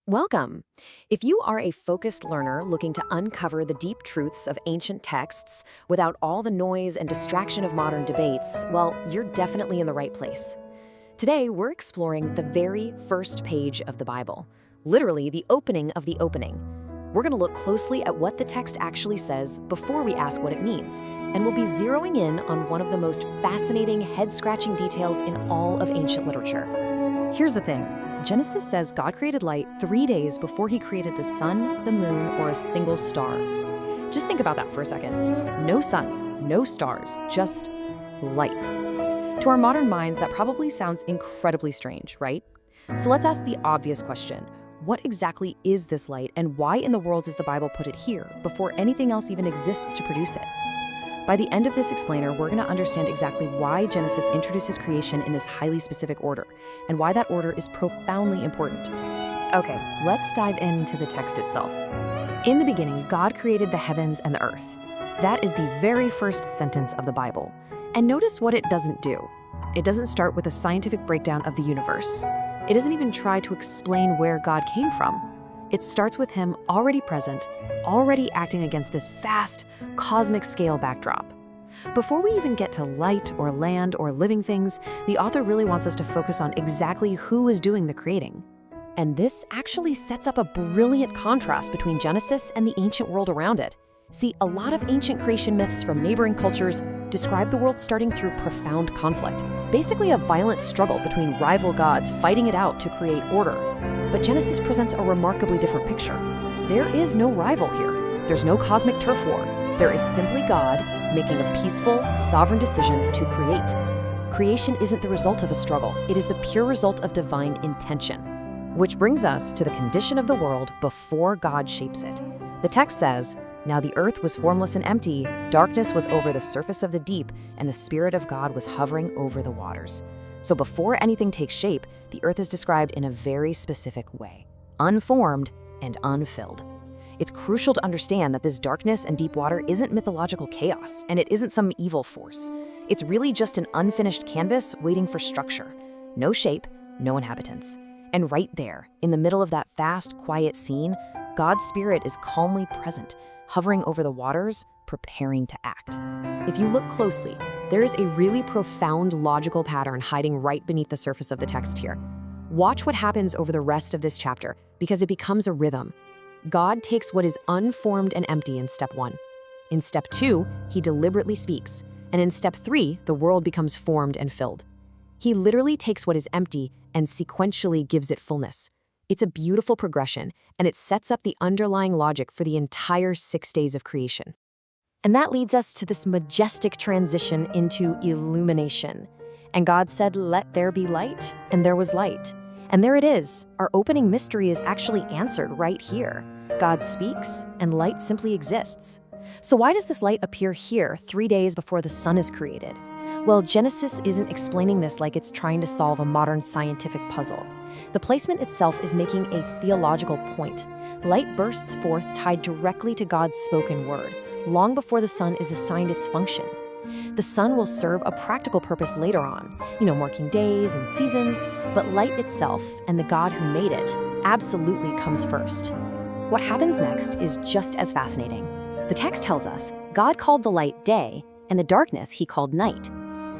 Welcome. If you are a focused learner looking to uncover the deep truths of ancient texts without all the noise and distraction of modern debates, well, you're definitely in the right place. Today, we're exploring the very first page of the Bible, literally the opening of the opening. We're going to look closely at what the text actually says before we ask what it means, and we'll be zeroing in on one of the most fascinating, head-scratching details in all of ancient literature. Here's the thing. Genesis says God created light 3 days before he created the sun, the moon, or a single star. Just think about that for a second. No sun, no stars, just light. To our modern minds, that probably sounds incredibly strange, right? So let's ask the obvious question. What exactly is this light, and why in the world does the Bible put it here before anything else even exists to produce it? By the end of this explainer, we're going to understand exactly why Genesis introduces creation in this highly specific order, and why that order is profoundly important. Okay, let's dive into the text itself. In the beginning, God created the heavens and the earth. That is the very first sentence of the Bible. And notice what it doesn't do. It doesn't start with a scientific breakdown of the universe. It doesn't even try to explain where God came from. It starts with him already present, already acting against this vast, cosmic scale backdrop. Before we even get to light or land or living things, the author really wants us to focus on exactly who is doing the creating. And this actually sets up a brilliant contrast between Genesis and the ancient world around it. See, a lot of ancient creation myths from neighboring cultures describe the world starting through profound conflict, basically a violent struggle between rival gods fighting it out to create order. But Genesis presents a remarkably different picture. There is no rival here. There's no cosmic turf war. There is simply God making a peaceful, sovereign decision to create. Creation isn't the result of a struggle. It is the pure result of divine intention. Which brings us to the condition of the world before God shapes it. The text says, "Now the earth was formless and empty, darkness was over the surface of the deep, and the Spirit of God was hovering over the waters." So before anything takes shape, the earth is described in a very specific way, unformed and unfilled. It's crucial to understand that this darkness and deep water isn't mythological chaos, and it isn't some evil force. It's really just an unfinished canvas waiting for structure. No shape, no inhabitants. And right there, in the middle of that vast, quiet scene, God's Spirit is calmly present, hovering over the waters, preparing to act. If you look closely, there is a really profound logical pattern hiding right beneath the surface of the text here. Watch what happens over the rest of this chapter, because it becomes a rhythm. God takes what is unformed and empty in step 1. In step 2, he deliberately speaks, and in step 3, the world becomes formed and filled. He literally takes what is empty and sequentially gives it fullness. It's a beautiful progression, and it sets up the underlying logic for the entire 6 days of creation. And that leads us to this majestic transition into illumination. And God said, "Let there be light," and there was light. And there it is. Our opening mystery is actually answered right here. God speaks, and light simply exists. So why does this light appear here 3 days before the sun is created? Well, Genesis isn't explaining this like it's trying to solve a modern scientific puzzle. The placement itself is making a theological point. Light bursts forth tied directly to God's spoken word, long before the sun is assigned its function. The sun will serve a practical purpose later on, marking days and seasons, but light itself and the God who made it absolutely comes first. What happens next is just as fascinating. The text tells us God called the light day, and the darkness he called night.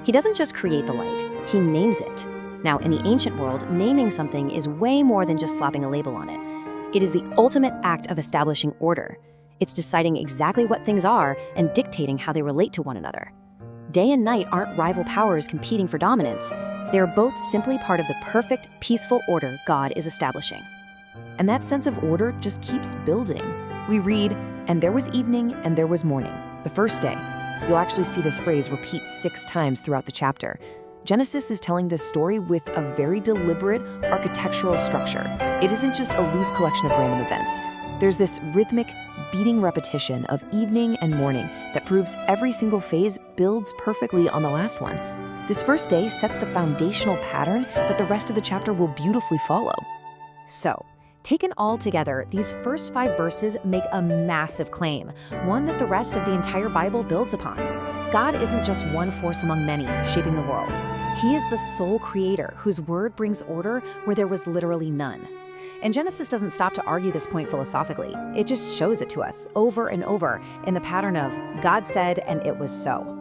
He doesn't just create the light, he names it. Now, in the ancient world, naming something is way more than just slapping a label on it. It is the ultimate act of establishing order. It's deciding exactly what things are and dictating how they relate to one another. Day and night aren't rival powers competing for dominance. They are both simply part of the perfect, peaceful order God is establishing. And that sense of order just keeps building. We read, "And there was evening and there was morning," the first day. You'll actually see this phrase repeat 6 times throughout the chapter. Genesis is telling this story with a very deliberate architectural structure. It isn't just a loose collection of random events. There's this rhythmic, beating repetition of evening and morning that proves every single phase builds perfectly on the last one. This first day sets the foundational pattern that the rest of the chapter will beautifully follow. So, taken all together, these first 5 verses make a massive claim, one that the rest of the entire Bible builds upon. God isn't just one force among many shaping the world. He is the sole creator whose word brings order where there was literally none. And Genesis doesn't stop to argue this point philosophically. It just shows it to us over and over in the pattern of God said and it was so.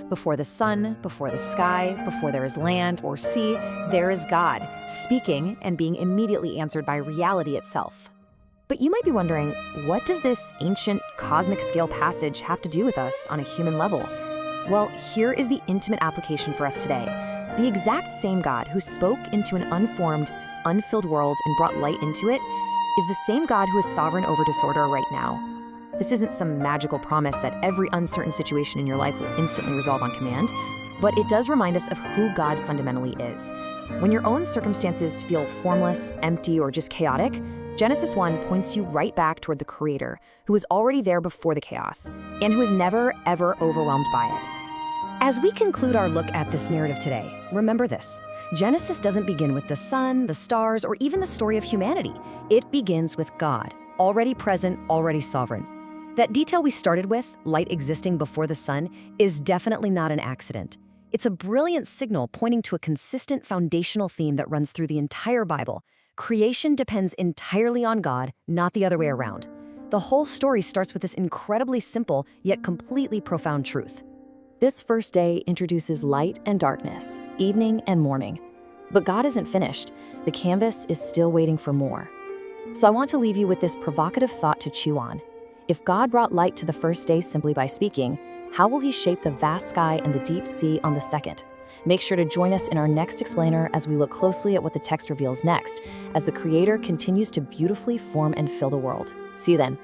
Before the sun, before the sky, before there is land or sea, there is God, speaking and being immediately answered by reality itself. But you might be wondering, what does this ancient cosmic scale passage have to do with us on a human level? Well, here is the intimate application for us today. The exact same God who spoke into an unformed, unfilled world and brought light into it is the same God who is sovereign over disorder right now. This isn't some magical promise that every uncertain situation in your life will instantly resolve on command, but it does remind us of who God fundamentally is. When your own circumstances feel formless, empty, or just chaotic, Genesis 1 points you right back toward the Creator, who was already there before the chaos, and who is never, ever overwhelmed by it. As we conclude our look at this narrative today, remember this. Genesis doesn't begin with the sun, the stars, or even the story of humanity. It begins with God, already present, already sovereign. That detail we started with, light existing before the sun, is definitely not an accident. It's a brilliant signal pointing to a consistent foundational theme that runs through the entire Bible. Creation depends entirely on God, not the other way around. The whole story starts with this incredibly simple, yet completely profound truth. This first day introduces light and darkness, evening and morning. But God isn't finished. The canvas is still waiting for more. So I want to leave you with this provocative thought to chew on. If God brought light to the first day simply by speaking, how will he shape the vast sky and the deep sea on the second? Make sure to join us in our next explainer as we look closely at what the text reveals next, as the Creator continues to beautifully form and fill the world. See you then.